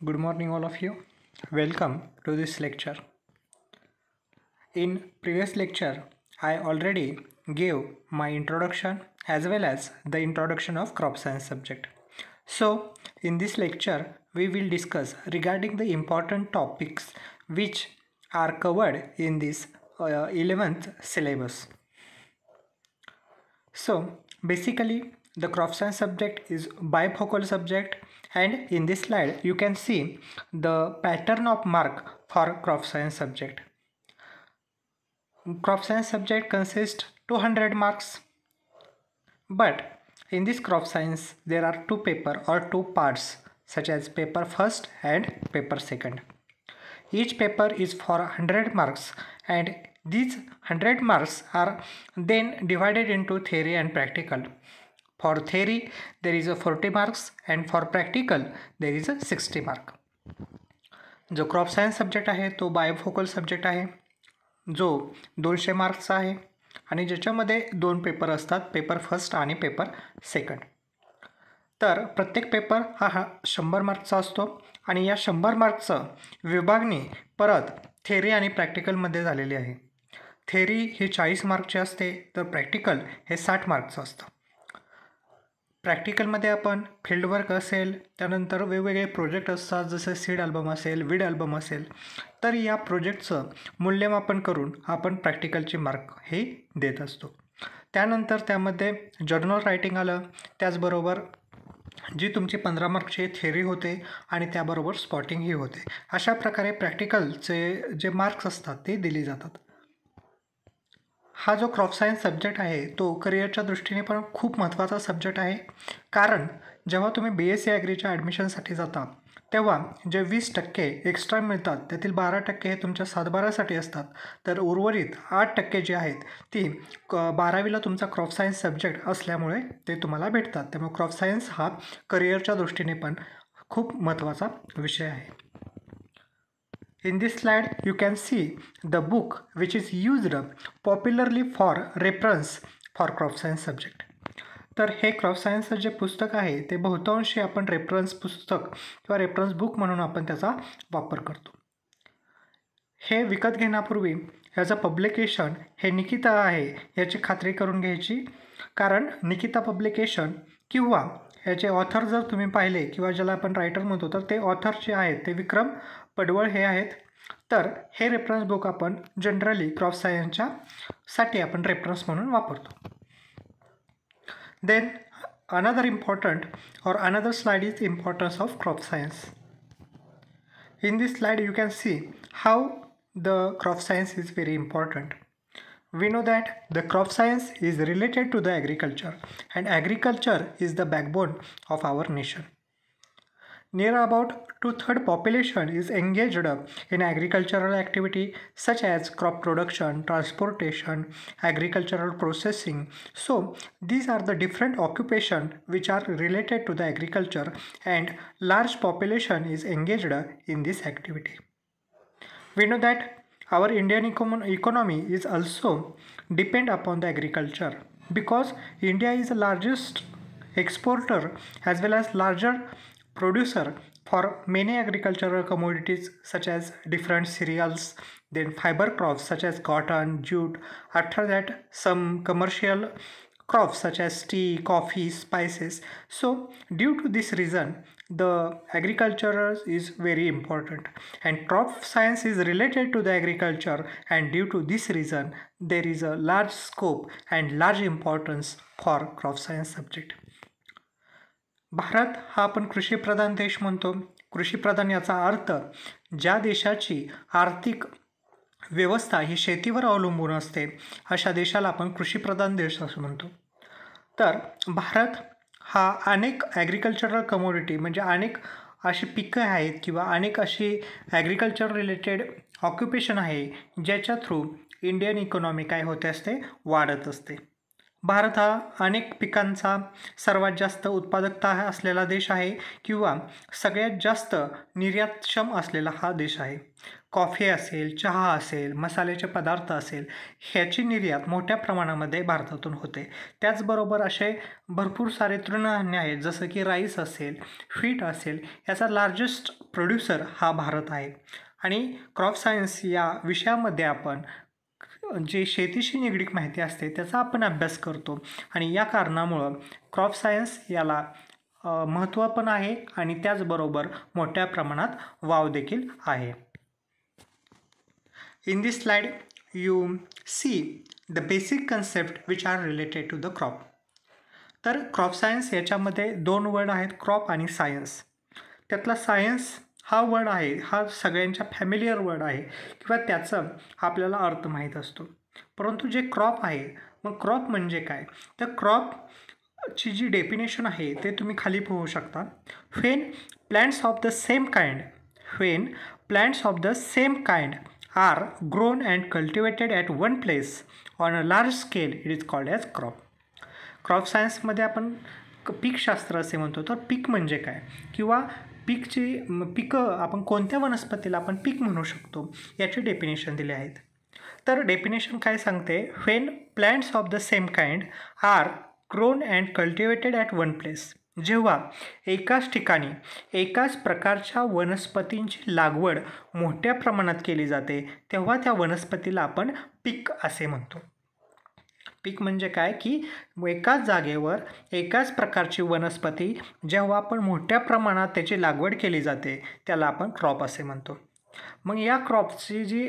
Good morning, all of you. Welcome to this lecture. In previous lecture, I already gave my introduction as well as the introduction of crop science subject. So, in this lecture, we will discuss regarding the important topics which are covered in this 11th syllabus. So basically the crop science subject is bifocal subject, and in this slide you can see the pattern of mark for crop science subject. Crop science subject consists 200 marks, but in this crop science there are two paper or two parts such as paper first and paper second. Each paper is for 100 marks, and these 100 marks are then divided into theory and practical. For theory there is a 40 marks and for practical there is a 60 mark. जो crop science subject आहे तो बायोफोकल subject आहे, जो 200 मार्क्सचा आहे आणि ज्याच्यामध्ये दोन paper असतात, पेपर फर्स्ट आणि पेपर सेकंड. तर प्रत्येक पेपर हा 100 मार्क्सचा असतो आणि या 100 मार्क्सचं विभागणी परत थेरी आणि प्रॅक्टिकलमध्ये झालेली आहे. थेरी ही 40 मार्कची असते तर प्रॅक्टिकल हे 60 मार्कचं असतं. प्रॅक्टिकलमध्ये आपण फील्डवर्क असेल, त्यानंतर वेगवेगळे प्रोजेक्ट असतात, जसे सीड अल्बम असेल, वीड अल्बम असेल, तर या प्रोजेक्टचं मूल्यमापन करून आपण प्रॅक्टिकलचे मार्क हे देत असतो. त्यानंतर त्यामध्ये जर्नल रायटिंग आलं, त्याचबरोबर जी तुमची 15 मार्कची थेरी होते आणि त्याबरोबर स्पॉटिंगही होते. अशा प्रकारे प्रॅक्टिकलचे जे मार्क्स असतात ते दिले जातात. हा जो क्रॉप सायन्स सब्जेक्ट आहे तो करिअरच्या दृष्टीने पण खूप महत्त्वाचा सब्जेक्ट आहे, कारण जेव्हा तुम्ही BSc ॲग्रीच्या ॲडमिशनसाठी जाता तेव्हा जे 20% एक्स्ट्रा मिळतात त्यातील 12% हे तुमच्या सातबारासाठी असतात, तर उर्वरित 8% जे आहेत ती 12वीला तुमचा क्रॉप सायन्स सब्जेक्ट असल्यामुळे ते तुम्हाला भेटतात. त्यामुळे क्रॉप सायन्स हा करिअरच्या दृष्टीने पण खूप महत्त्वाचा विषय आहे. In this slide you can see the book which is used popularly for reference for crop science subject. तर हे क्रॉप सायन्सचं जे पुस्तक आहे ते बहुतांशी आपण रेफरन्स पुस्तक किंवा रेफरन्स बुक म्हणून आपण त्याचा वापर करतो. हे विकत घेण्यापूर्वी याचं पब्लिकेशन हे निकिता आहे याची खात्री करून घ्यायची, कारण निकिता पब्लिकेशन किंवा याचे ऑथर जर तुम्ही पाहिले किंवा ज्याला आपण रायटर म्हणतो तर ते ऑथर जे आहेत ते विक्रम पडवळ हे आहेत. तर हे रेफरन्स बुक आपण जनरली क्रॉप सायन्सच्या साठी आपण रेफरन्स म्हणून वापरतो. Then another important or another slide is importance of crop science. In this slide you can see how the crop science is very important. We know that the crop science is related to the agriculture, and agriculture is the backbone of our nation. Near about 2/3 population is engaged in agricultural activity such as crop production, transportation, agricultural processing. So these are the different occupations which are related to the agriculture, and large population is engaged in this activity. We know that our Indian economy is also depend upon the agriculture, because India is the largest exporter as well as larger producer for many agricultural commodities such as different cereals, then fiber crops such as cotton, jute, after that some commercial crops such as tea, coffee, spices. So due to this reason the agriculture is very important, and crop science is related to the agriculture, and due to this reason there is a large scope and large importance for crop science subject. Bharat हा आपण कृषीप्रधान देश म्हणतो. कृषीप्रधान याचा अर्थ ज्या देशाची आर्थिक व्यवस्था ही शेतीवर अवलंबून असते अशा देशाला आपण कृषीप्रधान देश असं म्हणतो. तर भारत हा अनेक ॲग्रिकल्चरल कमोडिटी म्हणजे अनेक अशी पिकं आहेत किंवा अनेक अशी ॲग्रिकल्चर रिलेटेड ऑक्युपेशन आहे ज्याच्या थ्रू इंडियन इकॉनॉमी काय होते असते, वाढत असते. भारत हा अनेक पिकांचा सर्वात जास्त उत्पादकता असलेला देश आहे किंवा सगळ्यात जास्त निर्यातक्षम असलेला हा देश आहे. कॉफी असेल, चहा असेल, मसाल्याचे पदार्थ असेल, ह्याची निर्यात मोठ्या प्रमाणामध्ये भारतातून होते. त्याचबरोबर असे भरपूर सारे तृणधान्य आहेत, जसं की राईस असेल, व्हीट असेल, याचा लार्जेस्ट प्रोड्युसर हा भारत आहे. आणि क्रॉप सायन्स या विषयामध्ये आपण जे शेतीशी निगडीत माहिती असते त्याचा आपण अभ्यास करतो आणि या कारणामुळं क्रॉप सायन्स याला महत्त्व पण आहे आणि त्याचबरोबर मोठ्या प्रमाणात वाव देखील आहे. In this slide you see the basic concept which are related to the crop. तर क्रॉप सायन्स याच्यामध्ये दोन वर्ड आहेत, क्रॉप आणि सायन्स. त्यातला सायन्स हा वर्ड आहे, हा सगळ्यांच्या फॅमिलियर वर्ड आहे किंवा त्याचा आपल्याला अर्थ माहीत असतो. परंतु जे क्रॉप आहे, मग क्रॉप म्हणजे काय? तर क्रॉपची जी डेफिनेशन आहे ते तुम्ही खाली पाहू शकता. When plants of the same kind are grown and cultivated at one place on a large scale it is called as crop. Crop सायन्समध्ये आपण पीकशास्त्र असे म्हणतो. तर पीक म्हणजे काय किंवा पिकं आपण कोणत्या वनस्पतीला आपण पीक म्हणू शकतो याची डेफिनेशन दिले आहेत. तर डेफिनेशन काय सांगते? When plants of the same kind are grown and cultivated at one place. जेव्हा एकाच ठिकाणी एकाच प्रकारच्या वनस्पतींची लागवड मोठ्या प्रमाणात केली जाते तेव्हा त्या वनस्पतीला आपण पीक असे म्हणतो. पीक म्हणजे काय की एकाच जागेवर एकाच प्रकारची वनस्पती जेव्हा आपण मोठ्या प्रमाणात त्याची लागवड केली जाते त्याला आपण क्रॉप असे म्हणतो. मग या क्रॉपची जी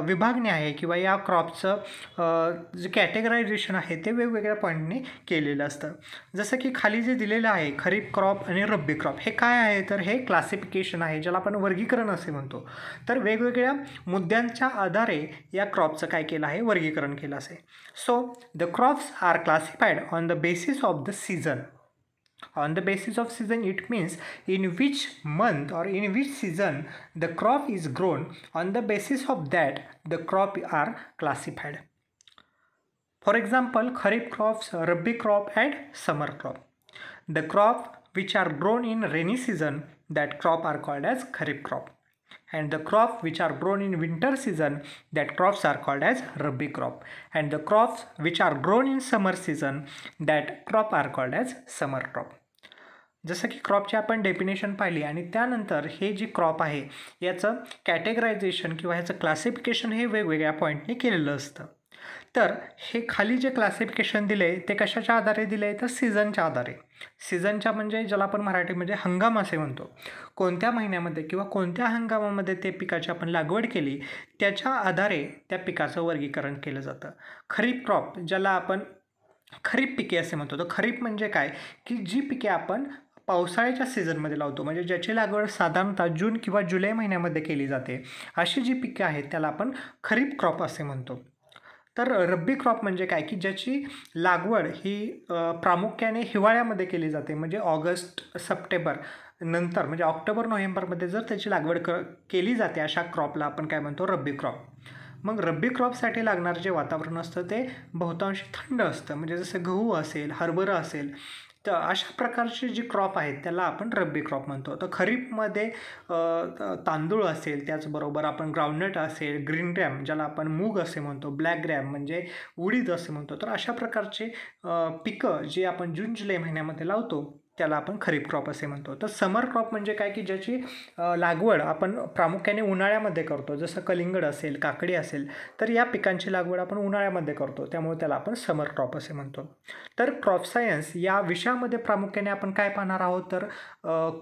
विभागणी आहे किंवा या क्रॉपचं जे कॅटेगरायझेशन आहे ते वेगवेगळ्या पॉईंटने केलेलं असतं. जसं की खाली जे दिलेलं आहे खरीप क्रॉप आणि रब्बी क्रॉप, हे काय आहे? तर हे क्लासिफिकेशन आहे ज्याला आपण वर्गीकरण असे म्हणतो. तर वेगवेगळ्या मुद्द्यांच्या आधारे या क्रॉपचं काय केलं आहे? वर्गीकरण केलं असे. So the crops are classified on the basis of the season. On the basis of season, it means in which month or in which season the crop is grown. On the basis of that, the crop are classified. For example, kharif crops, rabbi crop and summer crop. The crop which are grown in rainy season, that crop are called as kharif crop. And the crop which are grown in winter season, that crops are called as rabbi crop. And the crops which are grown in summer season, that crop are called as summer crop. जसं की क्रॉपची आपण definition पाहिली आणि त्यानंतर हे जी crop आहे याचं categorisation किंवा ह्याचं क्लासिफिकेशन हे वेगवेगळ्या पॉईंटने केलेलं असतं. तर हे खाली जे क्लासिफिकेशन दिले ते कशाच्या आधारे दिले? तर सीझनच्या आधारे. सीझनच्या म्हणजे ज्याला आपण मराठीमध्ये हंगाम असे म्हणतो. कोणत्या महिन्यामध्ये किंवा कोणत्या हंगामामध्ये ते पिकाची आपण लागवड केली त्याच्या आधारे त्या पिकाचं वर्गीकरण केलं जातं. खरीप क्रॉप ज्याला आपण खरीप पिके असे म्हणतो. तर खरीप म्हणजे काय की जी पिके आपण पावसाळ्याच्या सीझनमध्ये लावतो, म्हणजे ज्याची लागवड साधारणतः जून किंवा जुलै महिन्यामध्ये केली जाते, अशी जी पिके आहेत त्याला आपण खरीप क्रॉप असे म्हणतो. तर रब्बी क्रॉप म्हणजे काय की ज्याची लागवड ही प्रामुख्याने हिवाळ्यामध्ये केली जाते, म्हणजे ऑगस्ट सप्टेंबर नंतर म्हणजे ऑक्टोबर नोव्हेंबरमध्ये जर त्याची लागवड केली जाते अशा क्रॉपला आपण काय म्हणतो? रब्बी क्रॉप. मग रब्बी क्रॉपसाठी लागणारं जे वातावरण असतं ते बहुतांश थंड असतं, म्हणजे जसं गहू असेल, हरभरा असेल, तर अशा प्रकारचे जे क्रॉप आहेत त्याला आपण रब्बी क्रॉप म्हणतो. तर खरीपमध्ये तांदूळ असेल, त्याचबरोबर आपण ग्राउंडनट असेल, ग्रीन ग्रॅम ज्याला आपण मूग असे म्हणतो, ब्लॅक ग्रॅम म्हणजे उडीद असे म्हणतो. तर अशा प्रकारचे पिकं जे आपण जून जुलै महिन्यामध्ये लावतो त्याला आपण खरीप क्रॉप असे म्हणतो. तर समर क्रॉप म्हणजे काय की ज्याची लागवड आपण प्रामुख्याने उन्हाळ्यामध्ये करतो, जसं कलिंगड असेल, काकडी असेल, तर या पिकांची लागवड आपण उन्हाळ्यामध्ये करतो, त्यामुळे त्याला आपण समर क्रॉप असे म्हणतो. तर क्रॉप सायन्स या विषयामध्ये प्रामुख्याने आपण काय पाहणार आहोत? तर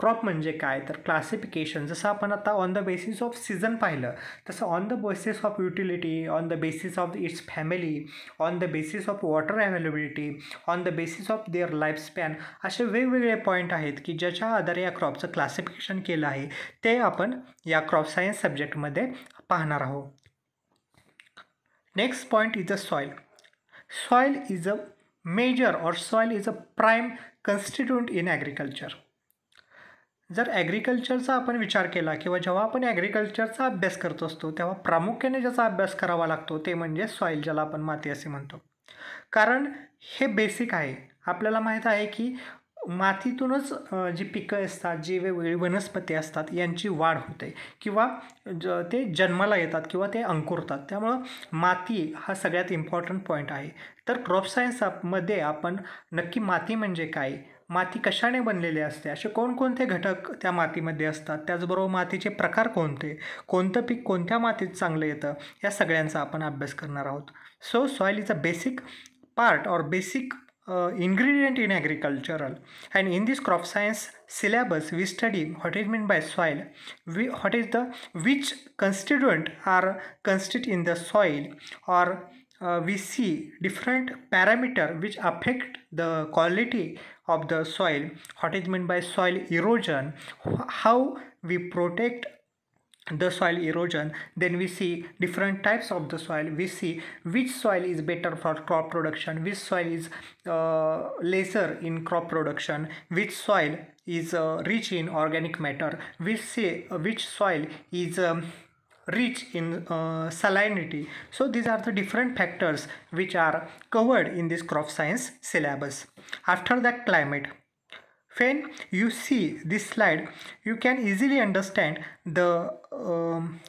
क्रॉप म्हणजे काय? तर क्लासिफिकेशन. जसं आपण आता on the basis of season पाहिलं, तसं on the basis of utility, on the basis of its family, on the basis of water availability, on the basis of their life span, असे वेगवेगळे पॉईंट आहेत की ज्याच्या आधारे या क्रॉपचं क्लासिफिकेशन केलं आहे ते आपण या क्रॉप सायन्स सब्जेक्टमध्ये पाहणार आहोत. Next point is a soil. Soil is a major और soil is a prime constituent in agriculture. जर ॲग्रिकल्चरचा आपण विचार केला किंवा जेव्हा आपण ॲग्रिकल्चरचा अभ्यास करत असतो तेव्हा प्रामुख्याने ज्याचा अभ्यास करावा लागतो ते म्हणजे सॉईल, ज्याला आपण माती असे म्हणतो. कारण हे बेसिक आहे. आपल्याला माहीत आहे की मातीतूनच जी पिकं असतात, जी वेगवेगळी वनस्पती असतात यांची वाढ होते किंवा ते जन्माला येतात किंवा ते अंकुरतात. त्यामुळं माती हा सगळ्यात इम्पॉर्टंट पॉईंट आहे. तर क्रॉप सायन्समध्ये आपण नक्की माती म्हणजे काय, माती कशाने बनलेली असते, असे कोणकोणते घटक त्या मातीमध्ये असतात, त्याचबरोबर मातीचे प्रकार कोणते, कोणतं पीक कोणत्या मातीत चांगलं येतं, या सगळ्यांचा आपण अभ्यास करणार आहोत. So soil is a basic part or basic ingredient in agricultural, and in this crop science syllabus we study what is meant by soil, what is the which constituent are constitute in the soil, or we see different parameter which affect the quality of the soil, what is meant by soil erosion, how we protect the soil erosion. Then we see different types of the soil. We see which soil is better for crop production, which soil is lesser in crop production, which soil is rich in organic matter, which soil is rich in salinity. So these are the different factors which are covered in this crop science syllabus. After that, climate. When you see this slide, you can easily understand the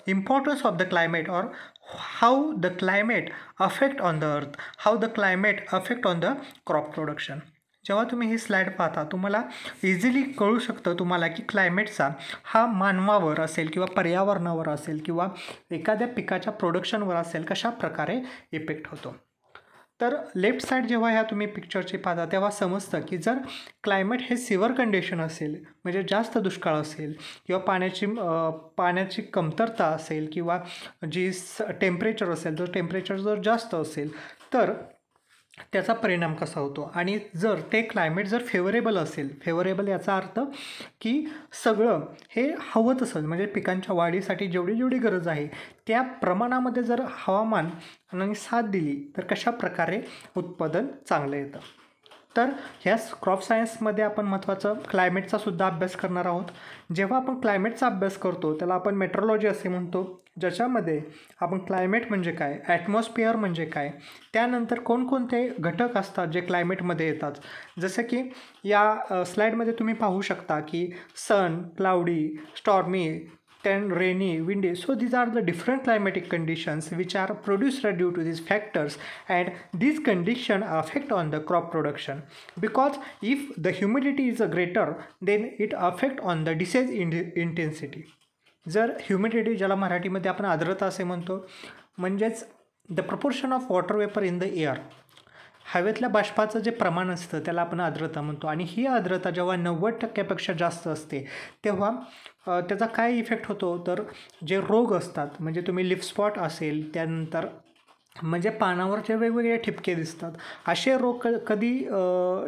importance of the climate, or how the climate affect on the earth, how the climate affect on the crop production. जेव्हा तुम्ही ही slide पाहता तुम्हाला easily कळू शकतं तुम्हाला की क्लायमेटचा हा मानवावर असेल किंवा पर्यावरणावर असेल किंवा एखाद्या पिकाच्या प्रोडक्शनवर असेल कशा प्रकारे इफेक्ट होतो. तर लेफ्ट साईड जेव्हा ह्या तुम्ही पिक्चरची पाहता तेव्हा समजतं की जर क्लायमेट हे सिव्हर कंडिशन असेल, म्हणजे जास्त दुष्काळ असेल किंवा पाण्याची कमतरता असेल किंवा जी टेम्परेचर असेल, जर टेम्परेचर जर जास्त असेल तर त्याचा परिणाम कसा होतो. आणि जर ते क्लायमेट जर फेवरेबल असेल, फेवरेबल याचा अर्थ की सगळं हे हवं तसंच, म्हणजे पिकांच्या वाढीसाठी जेवढी जेवढी गरज आहे त्या प्रमाणामध्ये जर हवामानाने साथ दिली तर कशा प्रकारे उत्पादन चांगलं येतं. तर ह्या क्रॉप सायन्समध्ये आपण महत्त्वाचं क्लायमेटचा सुद्धा अभ्यास करणार आहोत. जेव्हा आपण क्लायमेटचा अभ्यास करतो त्याला आपण मेट्रोलॉजी असे म्हणतो, ज्याच्यामध्ये आपण क्लायमेट म्हणजे काय, ॲटमॉस्फिअर म्हणजे काय, त्यानंतर कोणकोणते घटक असतात जे क्लायमेटमध्ये येतात. जसं की या स्लाईडमध्ये तुम्ही पाहू शकता की sun, cloudy, stormy, then rainy, windy. So these are the different climatic conditions which are produced due to these factors, and these conditions affect on the crop production, because if the humidity is greater then it affect on the disease intensity. जर humidity, ज्याला मराठीमध्ये आपण आर्द्रता असे म्हणतो, म्हणजेच the proportion of water vapour in the air, हवेतल्या बाष्पाचं जे प्रमाण असतं त्याला आपण आर्द्रता म्हणतो. आणि ही आर्द्रता जेव्हा 90% जास्त असते तेव्हा त्याचा काय इफेक्ट होतो, तर जे रोग असतात, म्हणजे तुम्ही लीफ स्पॉट असेल, त्यानंतर म्हणजे पानावरचे वेगवेगळे ठिपके दिसतात, असे रोग कधी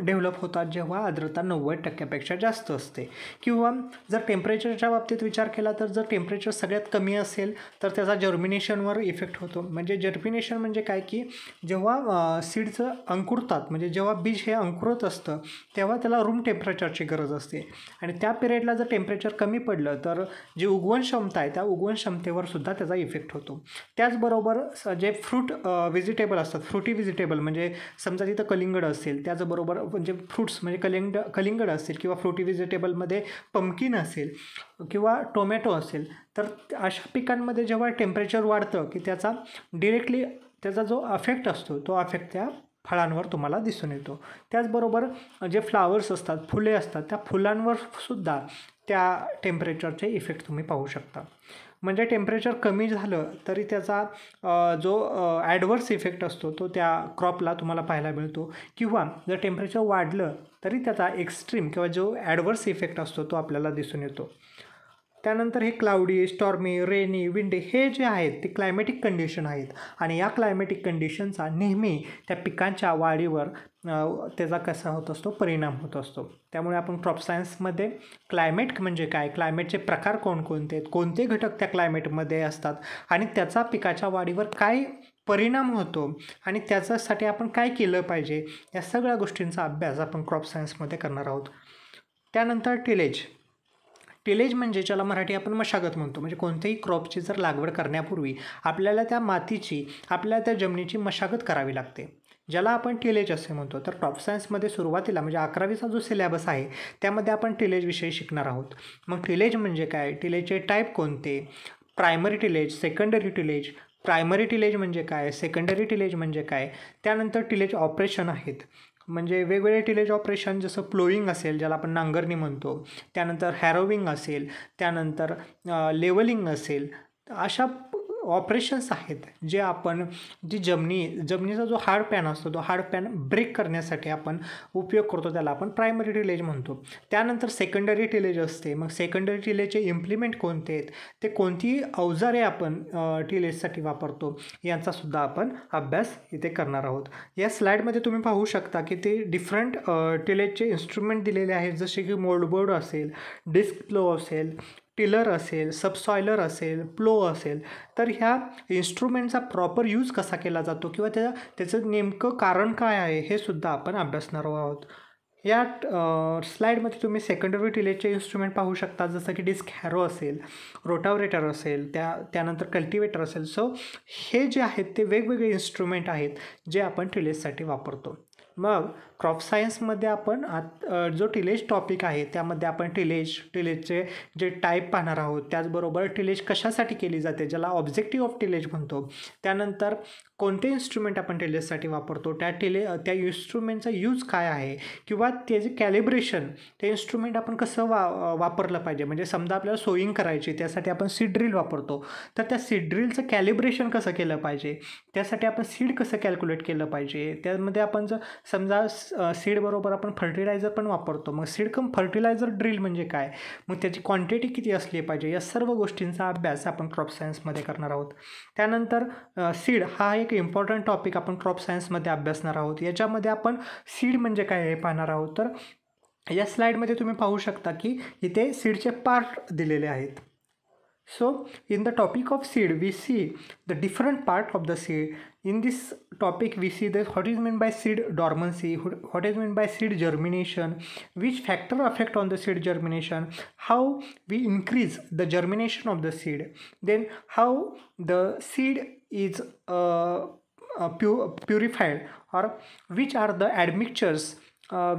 डेव्हलप होतात जेव्हा आर्द्रता 90% जास्त असते. किंवा जर टेम्परेचरच्या बाबतीत विचार केला तर जर टेम्परेचर सगळ्यात कमी असेल तर त्याचा जर्मिनेशनवर इफेक्ट होतो. म्हणजे जर्मिनेशन म्हणजे काय की जेव्हा सीड्स अंकुरतात, म्हणजे जेव्हा बीज हे अंकुरत असतं तेव्हा त्याला रूम टेम्परेचरची गरज असते, आणि त्या पिरियडला जर टेम्परेचर कमी पडलं तर जी उगवण क्षमता आहे त्या उगवण क्षमतेवर सुद्धा त्याचा इफेक्ट होतो. त्याचबरोबर जे फ्रूट व्हेजिटेबल असतात, फ्रुटी व्हेजिटेबल, म्हणजे समजा तिथं कलिंगड असेल, त्याचबरोबर म्हणजे फ्रूट्स म्हणजे कलिंगड असेल किंवा फ्रुटी व्हेजिटेबलमध्ये पंपकिन असेल किंवा टोमॅटो असेल, तर अशा पिकांमध्ये जेव्हा टेम्परेचर वाढतं की त्याचा डिरेक्टली त्याचा जो अफेक्ट असतो तो अफेक्ट त्या फळांवर तुम्हाला दिसून येतो. त्याचबरोबर जे फ्लावर्स असतात, फुले असतात, त्या फुलांवर सुद्धा त्या टेम्परेचरचे इफेक्ट तुम्ही पाहू शकता. म्हणजे टेम्परेचर कमी झालं तरी त्याचा जो ॲडवर्स इफेक्ट असतो तो त्या क्रॉपला तुम्हाला पाहायला मिळतो, किंवा जर टेम्परेचर वाढलं तरी त्याचा एक्स्ट्रीम किंवा जो ॲडवर्स इफेक्ट असतो तो आपल्याला दिसून येतो. त्यानंतर हे क्लाउडी, स्टॉर्मी, रेनी, विंडी हे जे आहेत ते क्लायमॅटिक कंडिशन आहेत, आणि या क्लायमॅटिक कंडिशनचा नेहमी त्या पिकांच्या वाढीवर त्याचा कसा होत असतो, परिणाम होत असतो. त्यामुळे आपण क्रॉप सायन्समध्ये क्लायमेट म्हणजे काय, क्लायमेटचे प्रकार कोणकोणते आहेत, कोणते घटक त्या क्लायमेटमध्ये असतात आणि त्याचा पिकाच्या वाढीवर काय परिणाम होतो आणि त्याच्यासाठी आपण काय केलं पाहिजे, या सगळ्या गोष्टींचा अभ्यास आपण क्रॉप सायन्समध्ये करणार आहोत. त्यानंतर टिलेज म्हणजे ज्याला मराठी आपण मशागत म्हणतो, म्हणजे कोणत्याही क्रॉपची जर लागवड करण्यापूर्वी आपल्याला त्या मातीची, आपल्याला त्या जमिनीची मशागत करावी लागते. ज्याला आपण टिलेज असे म्हणतो. तर क्रॉप सायन्समध्ये सुरुवातीला म्हणजे 11वीचा जो सिलेबस आहे त्यामध्ये आपण टिलेजविषयी शिकणार आहोत. मग टिलेज म्हणजे काय, टिलेजचे टाईप कोणते, primary tillage, secondary tillage, primary tillage म्हणजे काय, सेकंडरी टिलेज म्हणजे काय, त्यानंतर टिलेज ऑपरेशन आहेत. म्हणजे वेगवेगळे टिलेज ऑपरेशन जसं प्लोईंग असेल ज्याला आपण नांगरणी म्हणतो, त्यानंतर हॅरोविंग असेल, त्यानंतर लेवलिंग असेल, अशा ऑपरेशन्स आहेत जे आपण जमिनीचा जो हार्ड पॅन असतो तो हार्ड पॅन ब्रेक करण्यासाठी आपण उपयोग करतो, त्याला आपण प्रायमरी टिलेज म्हणतो. त्यानंतर सेकंडरी टिलेज असते. मग सेकंडरी टिलेजचे इम्प्लिमेंट कोणते आहेत, ते कोणती अवजारे आपण टिलेजसाठी वापरतो यांचासुद्धा आपण अभ्यास इथे करणार आहोत. या स्लाईडमध्ये तुम्ही पाहू शकता की ते डिफरंट टिलेजचे इन्स्ट्रुमेंट दिलेले आहेत, जसे की मोल्डबोर्ड असेल, डिस्क प्लो असेल, टिलर असेल, सबसॉयलर असेल, प्लो असेल. तर ह्या इन्स्ट्रुमेंटचा प्रॉपर यूज कसा केला जातो किंवा त्याचं नेमकं कारण काय आहे हे सुद्धा आपण अभ्यासणार आहोत. या स्लाईडमध्ये तुम्ही सेकंडरी टिलेजचे इन्स्ट्रुमेंट पाहू शकता, जसं की डिस्क हॅरो असेल, रोटाव्हेटर असेल, त्यानंतर कल्टिवेटर असेल. सो हे जे आहेत ते वेगवेगळे इन्स्ट्रुमेंट आहेत जे आपण टिलेजसाठी वापरतो. मग क्रॉप सायन्समध्ये आपण जो टिलेज टॉपिक आहे त्यामध्ये आपण टिलेजचे जे टाईप पाहणार आहोत, त्याचबरोबर टिलेज कशासाठी केली जाते ज्याला ऑब्जेक्टिव्ह ऑफ टिलेज म्हणतो, त्यानंतर कोणते इन्स्ट्रुमेंट आपण टिलेजसाठी वापरतो, त्या इन्स्ट्रुमेंटचा यूज काय आहे किंवा त्याचे कॅलिब्रेशन, ते इन्स्ट्रुमेंट आपण कसं वापरलं पाहिजे. म्हणजे समजा आपल्याला सोईंग करायची, त्यासाठी आपण सीड ड्रिल वापरतो, तर त्या सीड ड्रिलचं कॅलिब्रेशन कसं केलं पाहिजे, त्यासाठी आपण सीड कसं कॅल्क्युलेट केलं पाहिजे. त्यामध्ये आपण जर समजा सीड बरोबर आपण फर्टिलायझर पण वापरतो, मग सीड कम फर्टिलायझर ड्रिल म्हणजे काय, मग त्याची क्वांटिटी किती असली पाहिजे, या सर्व गोष्टींचा अभ्यास आपण क्रॉप सायन्समध्ये करणार आहोत. त्यानंतर सीड हा एक इम्पॉर्टंट टॉपिक आपण क्रॉप सायन्समध्ये अभ्यासणार आहोत. याच्यामध्ये आपण सीड म्हणजे काय हे पाहणार आहोत. तर या स्लाईडमध्ये तुम्ही पाहू शकता की इथे सीडचे पार्ट दिलेले आहेत. So in the topic of seed we see the different part of the seed. In this topic we see that what is meant by seed dormancy, what is meant by seed germination, which factor affect on the seed germination, how we increase the germination of the seed, then how the seed is purified, or which are the admixtures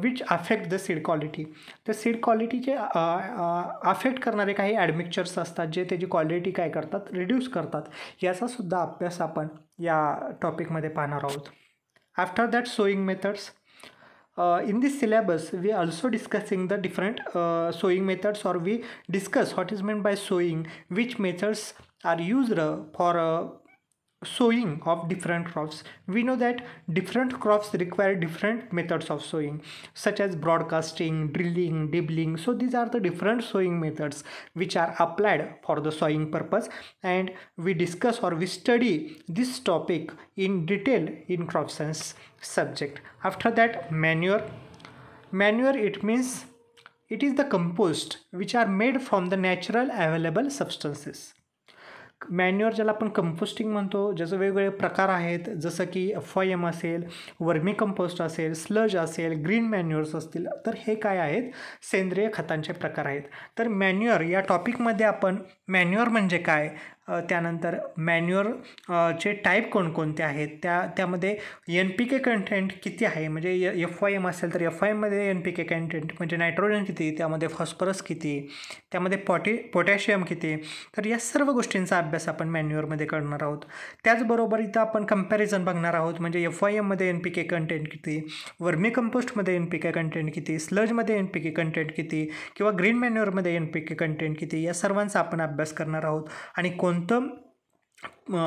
which affect the seed quality. तर seed क्वालिटीचे affect करणारे काही ॲडमिक्चर्स असतात जे त्याची quality काय करतात, reduce करतात. याचासुद्धा अभ्यास आपण या टॉपिकमध्ये पाहणार आहोत. After that sowing methods. In this syllabus we are also discussing the different sowing methods, or we discuss what is meant by sowing, which methods are used for sowing of different crops. We know that different crops require different methods of sowing, such as broadcasting, drilling, dibbling. So these are the different sowing methods which are applied for the sowing purpose, and we discuss or we study this topic in detail in crop science subject. After that, manure, it means it is the compost which are made from the natural available substances. Manure ज्याला आपण composting म्हणतो, ज्याचे वेगवेगळे प्रकार आहेत, जसं की FIM असेल, वर्मी कंपोस्ट असेल, स्लज असेल, ग्रीन मॅन्युअर्स असतील. तर हे काय आहेत, सेंद्रिय खतांचे प्रकार आहेत. तर मॅन्युअर या टॉपिकमध्ये आपण मॅन्युअर म्हणजे काय, त्यानंतर मॅन्युअरचे टाईप कोणकोणते आहेत, त्यामध्ये NPK कंटेंट किती आहे, म्हणजे FIM असेल तर FIMमध्ये NPK कंटेंट म्हणजे नायट्रोजन किती, त्यामध्ये फॉस्फरस किती, त्यामध्ये पोटॅशियम किती. तर या सर्व गोष्टींचा अभ्यास आपण मॅन्युअरमध्ये करणार आहोत. त्याचबरोबर इथं आपण कंपॅरिझन बघणार आहोत, म्हणजे FIMमध्ये NPK कंटेंट किती, वर्मी कंपोस्टमध्ये NPK कंटेंट किती, स्लजमध्ये NPK कंटेंट किती, किंवा ग्रीन मॅन्युअरमध्ये NPK कंटेंट किती, या सर्वांचा आपण अभ्यास करणार आहोत. आणि कोणतं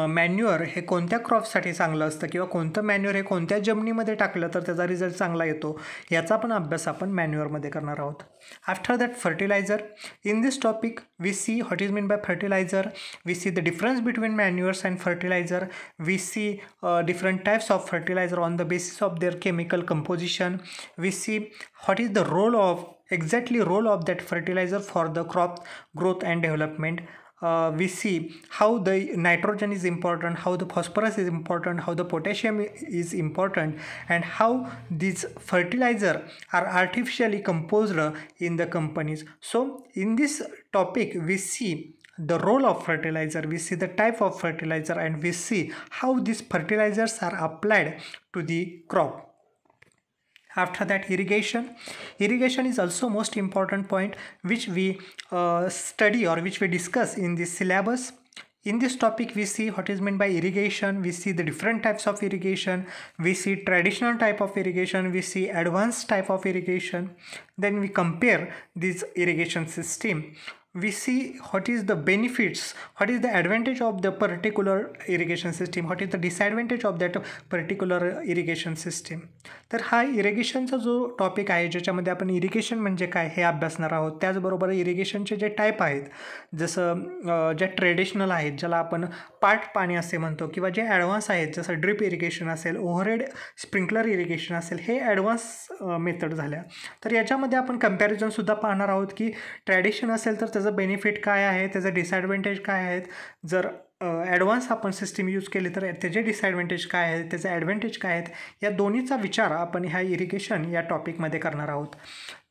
मॅन्युअर हे कोणत्या क्रॉपसाठी चांगलं असतं किंवा कोणतं मॅन्युअर हे कोणत्या जमिनीमध्ये टाकलं तर त्याचा रिझल्ट चांगला येतो, याचा पण अभ्यास आपण मॅन्युअरमध्ये करणार आहोत. After that, fertilizer. In this topic we see what is mean by fertilizer, we see the difference between manures and fertilizer, we see different types of fertilizer on the basis of their chemical composition, we see what is the role of that fertilizer for the crop growth and development. We see how the nitrogen is important, how the phosphorus is important, how the potassium is important, and how these fertilizer are artificially composed in the companies. So in this topic we see the role of fertilizer, we see the type of fertilizer, and we see how these fertilizers are applied to the crop. After that, irrigation is also most important point which we study or which we discuss in this syllabus. In this topic, we see what is meant by irrigation, we see the different types of irrigation, we see traditional type of irrigation, we see advanced type of irrigation. Then we compare this irrigation system. We see what is the benefits, what is the advantage of the particular irrigation system, what is the disadvantage of that particular irrigation system. तर हा इरिगेशनचा जो topic आहे ज्याच्यामध्ये आपण irrigation म्हणजे काय हे अभ्यासणार आहोत. त्याचबरोबर इरिगेशनचे जे टाईप आहेत, जसं ज्या ट्रेडिशनल आहेत ज्याला आपण पाट पाणी असे म्हणतो, किंवा जे ॲडव्हान्स आहेत जसं ड्रिप इरिगेशन असेल, ओव्हरहेड स्प्रिंकलर इरिगेशन असेल, हे ॲडव्हान्स मेथड झाल्या. तर याच्यामध्ये आपण कंपॅरिझनसुद्धा पाहणार आहोत की ट्रॅडिशन असेल तर त्याचं बेनिफिट काय आहे, त्याचं डिसॲडव्हान्टेज काय आहेत, जर ॲडव्हान्स आपण सिस्टीम यूज केली तर त्याचे डिसॲडव्हान्टेज काय आहेत, त्याचे ॲडव्हान्टेज काय आहेत, या दोन्हीचा विचार आपण ह्या इरिगेशन या टॉपिकमध्ये करणार आहोत.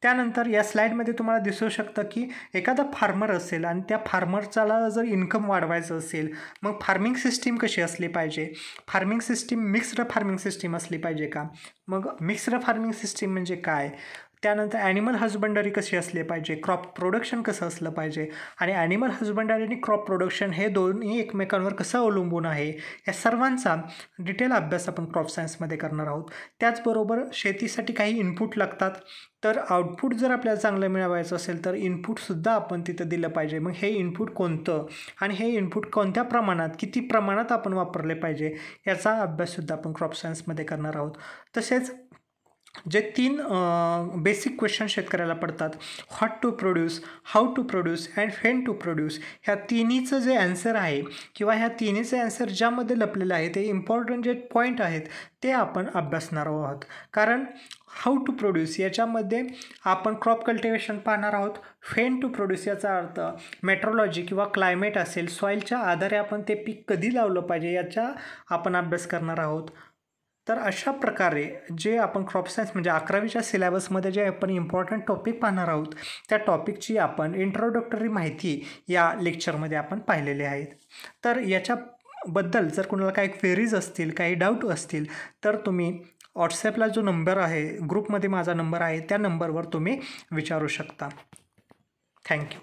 त्यानंतर या स्लाईडमध्ये तुम्हाला दिसू शकतं की एखादा फार्मर असेल आणि त्या फार्मरचाला जर इन्कम वाढवायचं असेल, मग फार्मिंग सिस्टीम कशी असली पाहिजे. Farming system mixed farming system असली पाहिजे का, मग मिक्स्ड फार्मिंग सिस्टीम म्हणजे काय. त्यानंतर ॲनिमल हजबंडरी कशी असली पाहिजे, क्रॉप प्रोडक्शन कसं असलं पाहिजे, आणि ॲनिमल हजबंडरी आणि क्रॉप प्रोडक्शन हे दोन्ही एकमेकांवर कसं अवलंबून आहे, या सर्वांचा डिटेल अभ्यास आपण क्रॉप सायन्समध्ये करणार आहोत. त्याचबरोबर शेतीसाठी काही इनपुट लागतात, तर आउटपुट जर आपल्याला चांगलं मिळवायचं असेल तर इनपुटसुद्धा आपण तिथं दिलं पाहिजे. मग हे इनपुट कोणतं आणि हे इनपुट कोणत्या प्रमाणात, किती प्रमाणात आपण वापरले पाहिजे, याचा अभ्याससुद्धा आपण क्रॉप सायन्समध्ये करणार आहोत. तसेच जे 3 बेसिक क्वेश्चन शेतकऱ्याला पडतात, what to produce, how to produce and when to produce, ह्या तिन्हीचं जे ॲन्सर आहे किंवा ह्या तिन्हीचे ॲन्सर ज्यामध्ये लपलेलं आहे ते इम्पॉर्टंट जे पॉईंट आहेत ते आपण अभ्यासणार आहोत. कारण हाऊ टू प्रोड्यूस याच्यामध्ये आपण क्रॉप कल्टिवेशन पाहणार आहोत. व्हेन टू प्रोड्यूस याचा अर्थ मेट्रोलॉजी किंवा क्लायमेट असेल, सॉईलच्या आधारे आपण ते पीक कधी लावलं पाहिजे याचा आपण अभ्यास करणार आहोत. तर अशा प्रकारे जे आपण क्रॉप सायन्स म्हणजे 11वीच्या सिलेबसमध्ये जे आपण इम्पॉर्टंट टॉपिक पाहणार आहोत त्या टॉपिकची आपण इंट्रोडक्टरी माहिती या लेक्चरमध्ये आपण पाहिलेली आहेत. तर याच्याबद्दल जर कोणाला काही क्वेरीज असतील, काही डाऊट असतील तर तुम्ही व्हॉट्सॲपला जो नंबर आहे, ग्रुपमध्ये माझा नंबर आहे, त्या नंबरवर तुम्ही विचारू शकता. थँक्यू.